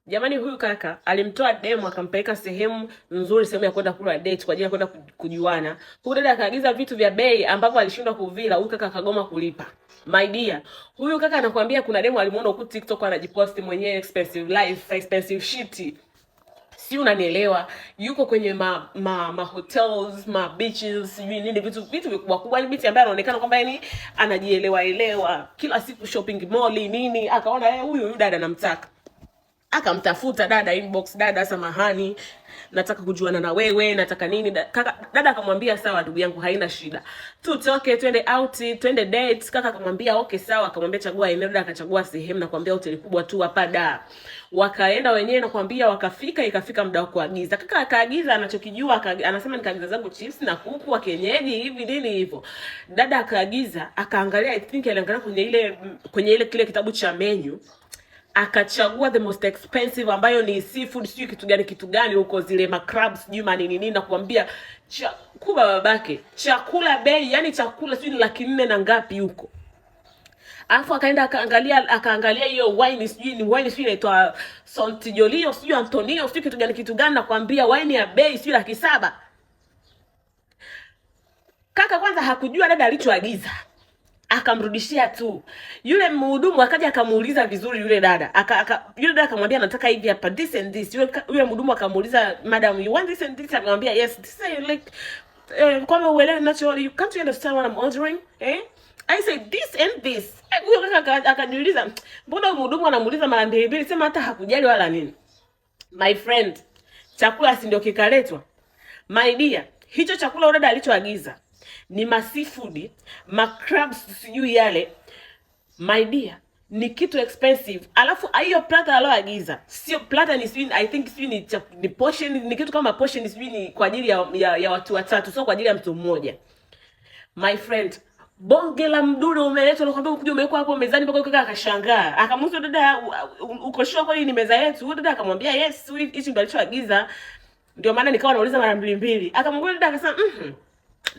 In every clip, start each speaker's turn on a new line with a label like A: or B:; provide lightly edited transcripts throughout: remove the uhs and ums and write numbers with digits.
A: Jamani, huyu kaka alimtoa demu akampeleka sehemu nzuri, sehemu ya kwenda kula date kwa ajili ya kwenda kujuana. Huyu dada akaagiza vitu vya bei ambavyo alishindwa kuvila, huyu kaka akagoma kulipa. My dear, huyu kaka anakuambia kuna demu alimuona huko TikTok anajiposti mwenyewe expensive life, expensive shit. Si unanielewa? Yuko kwenye ma hotels, ma beaches, sijui nini, vitu vikubwa kubwa, ni binti ambaye anaonekana kwamba yani anajielewa, kila siku shopping mall nini. Akaona huyu dada namtaka, akamtafuta dada inbox, dada samahani, nataka kujuana na wewe, nataka nini. Dada akamwambia sawa ndugu yangu, haina shida, tutoke twende out, twende date. Kaka akamwambia okay sawa, akamwambia chagua eneo. Dada akachagua sehemu, na kuambia hoteli kubwa tu hapa da. Wakaenda wenyewe, na kuambia wakafika, ikafika muda wa kuagiza. Kaka akaagiza anachokijua, anasema nikaagiza zangu chips na kuku wa kienyeji hivi nini hivyo. Dada akaagiza, akaangalia, I think aliangalia kwenye ile kile kitabu cha menu, akachagua the most expensive ambayo ni seafood, sijui kitu gani huko, zile macrabs sijui manini nini, na kuambia kuba babake chakula bei, yani chakula sijui 400 na ngapi huko. Alafu akaenda akaangalia hiyo wine, sijui ni wine, sijui inaitwa Sontijolio, sijui Antonio, sijui kitu gani, na kuambia wine ya bei sijui 700. Kaka kwanza hakujua dada alichoagiza, akamrudishia tu. Yule mhudumu akaja akamuuliza vizuri yule dada. Yule dada akamwambia nataka hivi hapa, this and this. Yule mhudumu akamuuliza, madam, you want this and this? Akamwambia yes. This is like kwamba uelewe naturally, you can't understand what I'm ordering, eh? I said this and this. Huyo kaka akajiuliza, mbona mhudumu anamuuliza mara mbili? Sema hata hakujali wala nini. My friend, chakula si ndio kikaletwa? My dear, hicho chakula dada alichoagiza ni seafood, crabs sijui yale. My dear, ni kitu expensive. Alafu hiyo plata aloagiza sio plata, ni sijui, I think sijui ni portion, ni kitu kama portion, sijui ni kwa ajili ya watu watatu, sio kwa ajili ya mtu mmoja. My friend, bonge la mdude umeletwa, nakwambia ukuje umewekwa hapo mezani, mpaka kaka akashangaa. Akamuuliza dada, uko sure kwani ni meza yetu? Huyo dada akamwambia yes, hichi ndio alichoagiza. Ndio maana nikawa nauliza mara mbili. Akamwambia dada, akasema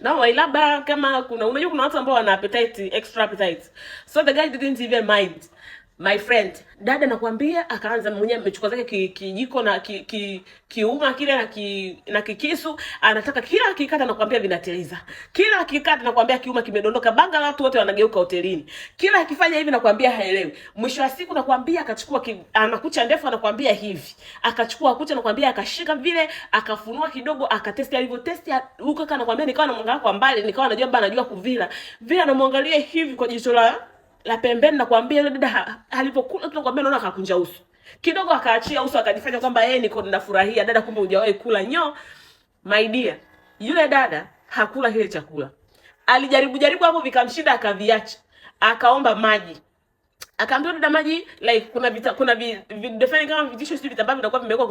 A: no, labda kama unajua kuna watu ambao wana appetite, extra appetite. So the guy didn't even mind. My friend, dada nakwambia akaanza mwenyewe amechukua zake kijiko na kiuma kile na kikisu, anataka kila akikata nakwambia vinateliza. Kila akikata nakwambia kiuma kimedondoka, banga la watu wote wanageuka hotelini. Kila akifanya hivi nakwambia haelewi. Mwisho wa siku nakwambia akachukua anakucha ndefu, anakwambia hivi. Akachukua kucha nakwambia akashika vile, akafunua kidogo, akatesti. Alivyo testi huko kaka nakwambia nikawa namwangalia kwa mbali, nikawa najua baba anajua kuvila. Vile namwangalia hivi kwa jicho la pembeni, na kuambia yule dada alipokula tunakwambia naona akakunja uso. Kidogo akaachia uso, akajifanya kwamba yeye niko ninafurahia. Dada kumbe hujawahi kula nyo. My dear, yule dada hakula kile chakula. Alijaribu hapo vikamshinda, akaviacha. Akaomba maji. Akaambia dada maji, like kuna videfeni kama vitisho sio vitambaa vinakuwa vimewekwa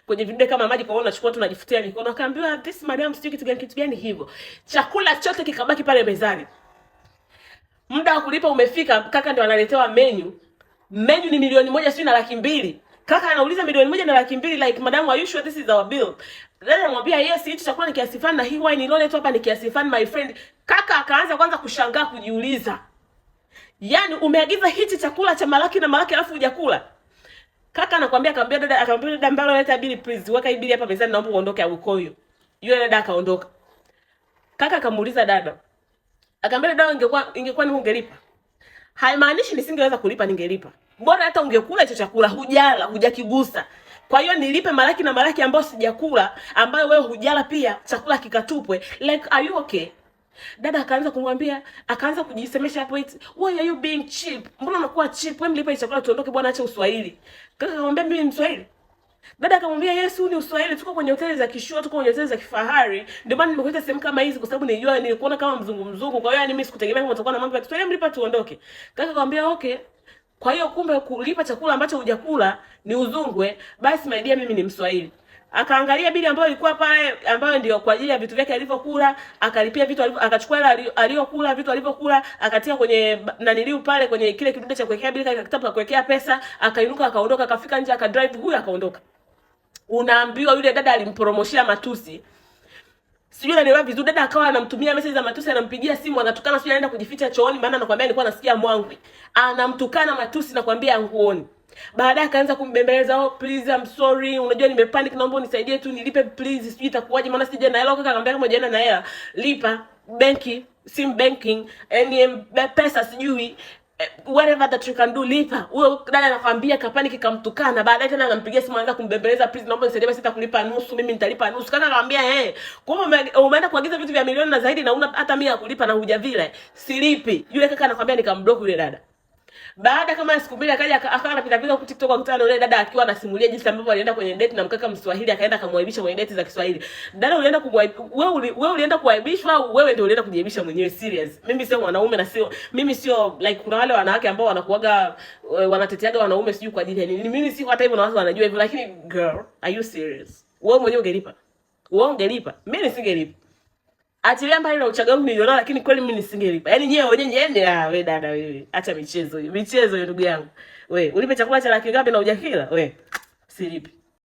A: kwenye vidde kama maji, kwa hiyo unachukua tu unajifutia mikono. Akaambiwa this madam sio kitu gani hivyo. Chakula chote kikabaki pale mezani. Muda wa kulipa umefika, kaka ndio analetewa menu. Menu ni 1,000,000 sio na 200,000. Kaka anauliza 1,000,000 na 200,000, like madam are you sure this is our bill? Dada anamwambia yes, hichi chakula ni kiasi fulani na hii wine iliyoletwa hapa ni kiasi fulani, my friend. Kaka akaanza kwanza kushangaa, kujiuliza. Yaani umeagiza hichi chakula cha malaki na malaki alafu hujakula? Kaka anakuambia, akamwambia dada mbalo leta bili please, weka hii bili hapa mezani, naomba uondoke au ukoyo. Yule dada akaondoka. Kaka akamuuliza dada, akamwambia dada, ingekuwa ni ungelipa. Haimaanishi nisingeweza kulipa, ningelipa. Bora hata ungekula hicho chakula, hujala, hujakigusa. Kwa hiyo nilipe malaki na malaki ambayo sijakula, ambayo wewe hujala pia, chakula kikatupwe. Like are you okay? Dada akaanza kumwambia, akaanza kujisemesha hapo, why are you being cheap? Mbona unakuwa cheap? Wewe mlipa hicho chakula tuondoke bwana, acha uswahili. Kaka akamwambia mimi ni Mswahili. Dada akamwambia yes, huu ni Uswahili, tuko kwenye hoteli za kishua, tuko kwenye hoteli za kifahari. Ndio maana nimekuita sehemu kama hizi kwa sababu nilikuona kama mzungu. Kwa hiyo yani mimi sikutegemea kama utakuwa na mambo ya Kiswahili, mlipa tuondoke. Kaka akamwambia okay. Kwa hiyo kumbe kulipa chakula ambacho hujakula ni uzungwe, basi my dear mimi ni Mswahili. Akaangalia bili ambayo ilikuwa pale, ambayo ndio kwa ajili ya vitu vyake alivyokula, akalipia vitu akachukua ile aliyokula, vitu alivyokula, akatia kwenye naniliu pale kwenye kile kidude cha kuwekea bili, kile kitabu cha kuwekea pesa, akainuka akaondoka, akafika nje akadrive, huyu akaondoka. Unaambiwa yule dada alimpromoshia matusi. Sijui anaelewa vizuri, dada akawa anamtumia message za matusi, anampigia simu, anatukana, sijui anaenda kujificha chooni, maana anakuambia nilikuwa nasikia mwangwi. Anamtukana matusi na kuambia nguoni. Baadaye akaanza kumbembeleza, oh please I'm sorry, unajua nimepanic, naomba unisaidie tu nilipe please, sijui itakuwaje maana sija na hela. Kaka akamwambia kama hujaenda na hela lipa benki, sim banking, pesa sijui whatever that you can do, lipa. Huyo dada anakwambia kapanic, kamtukana. Baadaye tena anampigia simu, anaanza kumbembeleza, please naomba unisaidie basi, nitakulipa nusu, mimi nitalipa nusu. Kaka akamwambia kwa hiyo umeenda kuagiza vitu vya milioni na zaidi na una hata 100 ya kulipa na huja vile, silipi. Yule kaka anakwambia nikamblock yule dada. Baada kama siku mbili akaja akawa anapita pita kwa TikTok akutana na yule dada akiwa anasimulia jinsi ambavyo alienda kwenye date na mkaka Mswahili, akaenda kumwaibisha kwenye date za Kiswahili. Dada, ulienda wewe ulienda kuaibishwa au wewe ndio ulienda kujiaibisha mwenyewe? Serious. Mimi sio mwanaume na sio mimi sio like kuna wale wanawake ambao wanakuaga wanateteaga wanaume sijui kwa ajili ya nini. Mimi sio hata hivyo na watu wanajua hivyo, lakini girl, are you serious? Wewe mwenyewe ungelipa? Wewe ungelipa? Mimi nisingelipa. Achilia mbali na uchaguzi nilionao, lakini kweli mimi nisingelipa. Yaani nyewe wenyewe wewe dada wewe. Acha michezo hiyo. Michezo hiyo ndugu yangu. Wewe ulipe chakula cha laki ngapi na hujakila? Wewe silipi.